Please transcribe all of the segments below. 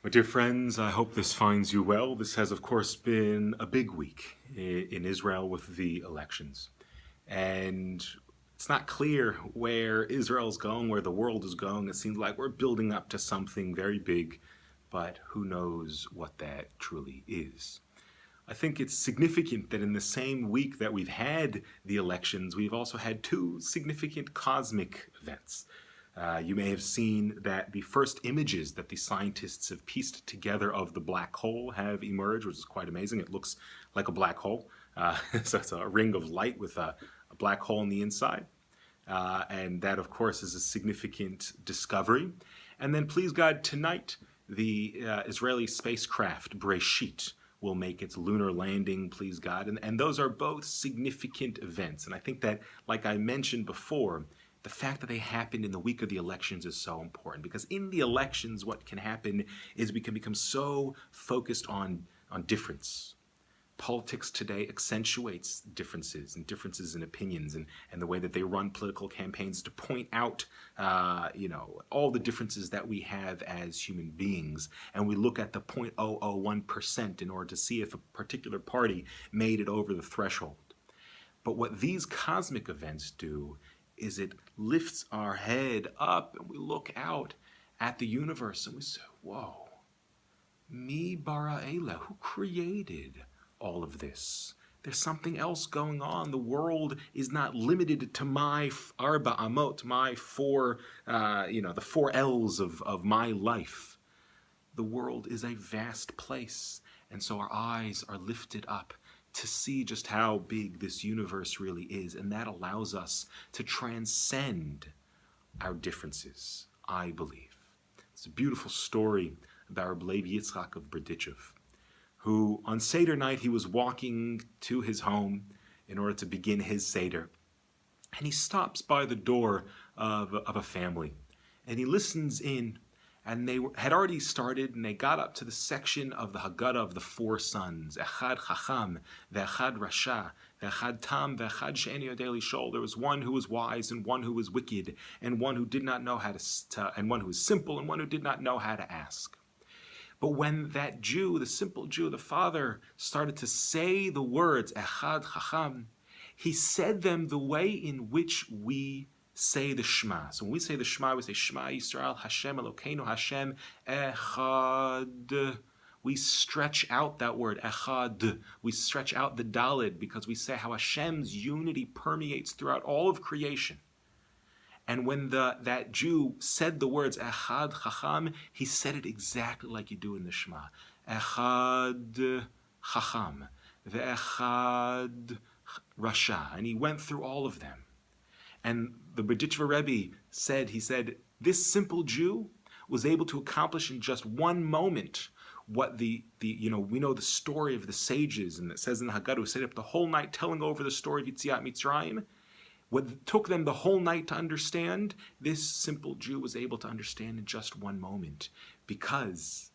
My dear friends, I hope this finds you well. This has, of course, been a big week in Israel with the elections. And it's not clear where Israel's going, where the world is going. It seems like we're building up to something very big, but who knows what that truly is. I think it's significant that in the same week that we've had the elections, we've also had two significant cosmic events. You may have seen that the first images that the scientists have pieced together of the black hole have emerged, which is quite amazing. It looks like a black hole. So it's a ring of light with a black hole on the inside. And that, of course, is a significant discovery. And then, please God, tonight, the Israeli spacecraft Berditc will make its lunar landing, please God. And those are both significant events. And I think that, like I mentioned before, the fact that they happened in the week of the elections is so important, because in the elections, what can happen is we can become so focused on difference. Politics today accentuates differences and differences in opinions and the way that they run political campaigns to point out, all the differences that we have as human beings. And we look at the 0.001% in order to see if a particular party made it over the threshold. But what these cosmic events do is it lifts our head up and we look out at the universe and we say, whoa, mi bara elah, who created all of this? There's something else going on. The world is not limited to my arba amot, my four, the four L's of my life. The world is a vast place. And so our eyes are lifted up to see just how big this universe really is. And that allows us to transcend our differences, I believe. It's a beautiful story about Levi Yitzchak of Berditc, who on Seder night, he was walking to his home in order to begin his Seder. And he stops by the door of a family. And he listens in. And they had already started, and they got up to the section of the Haggadah of the four sons. Echad Chacham, ve'echad Rasha, ve'echad Tam, ve'echad She'eni Yodei Lishol. There was one who was wise, and one who was wicked, and one who did not know how to, and one who was simple, and one who did not know how to ask. But when that Jew, the simple Jew, the father, started to say the words Echad Chacham, he said them the way in which we say the Shema. So when we say the Shema, we say Shema Yisrael, Hashem Elokeinu, Hashem Echad. We stretch out that word, Echad. We stretch out the Daled because we say how Hashem's unity permeates throughout all of creation. And when that Jew said the words Echad Chacham, he said it exactly like you do in the Shema. Echad Chacham, Ve'echad Rasha. And he went through all of them. And the Berditc Rebbe said, this simple Jew was able to accomplish in just one moment what we know the story of the sages, and it says in the Haggadah, who stayed up the whole night telling over the story of Yetziat Mitzrayim. What took them the whole night to understand, this simple Jew was able to understand in just one moment. Because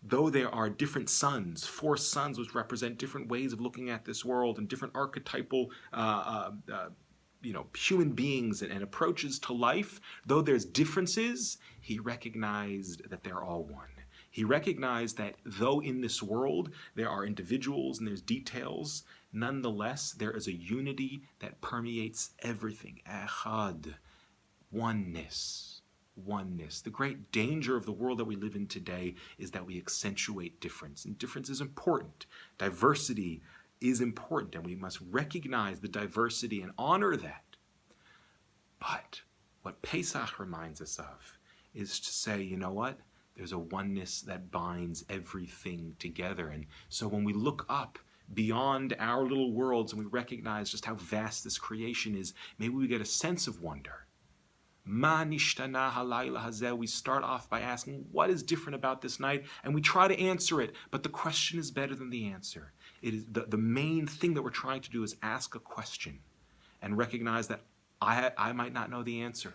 though there are different sons, four sons which represent different ways of looking at this world and different archetypal human beings and approaches to life, though there's differences, he recognized that they're all one. He recognized that though in this world there are individuals and there's details, nonetheless there is a unity that permeates everything. Echad, oneness. The great danger of the world that we live in today is that we accentuate difference, and difference is important. Diversity is important, and we must recognize the diversity and honor that. But what Pesach reminds us of is to say, you know what? There's a oneness that binds everything together. And so when we look up beyond our little worlds and we recognize just how vast this creation is, maybe we get a sense of wonder. Ma nishtana halayla hazeh. We start off by asking, what is different about this night? And we try to answer it, but the question is better than the answer. It is the main thing that we're trying to do is ask a question and recognize that I might not know the answer.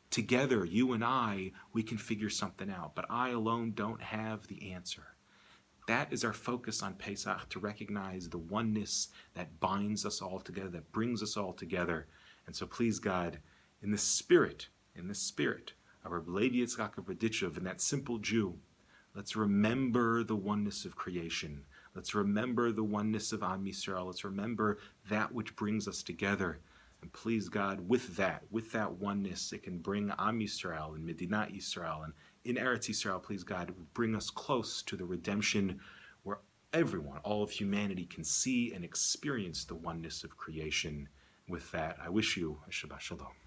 Together, you and I, we can figure something out, but I alone don't have the answer. That is our focus on Pesach, to recognize the oneness that binds us all together, that brings us all together. And so please God, in the spirit of Rabbi Levi Yitzchak of Berditc, and that simple Jew Let's remember the oneness of creation. Let's remember the oneness of Am Yisrael. Let's remember that which brings us together. And please God, with that oneness, it can bring Am Yisrael and Medinat Yisrael and in Eretz Yisrael, please God, bring us close to the redemption where everyone, all of humanity, can see and experience the oneness of creation. With that, I wish you a Shabbat Shalom.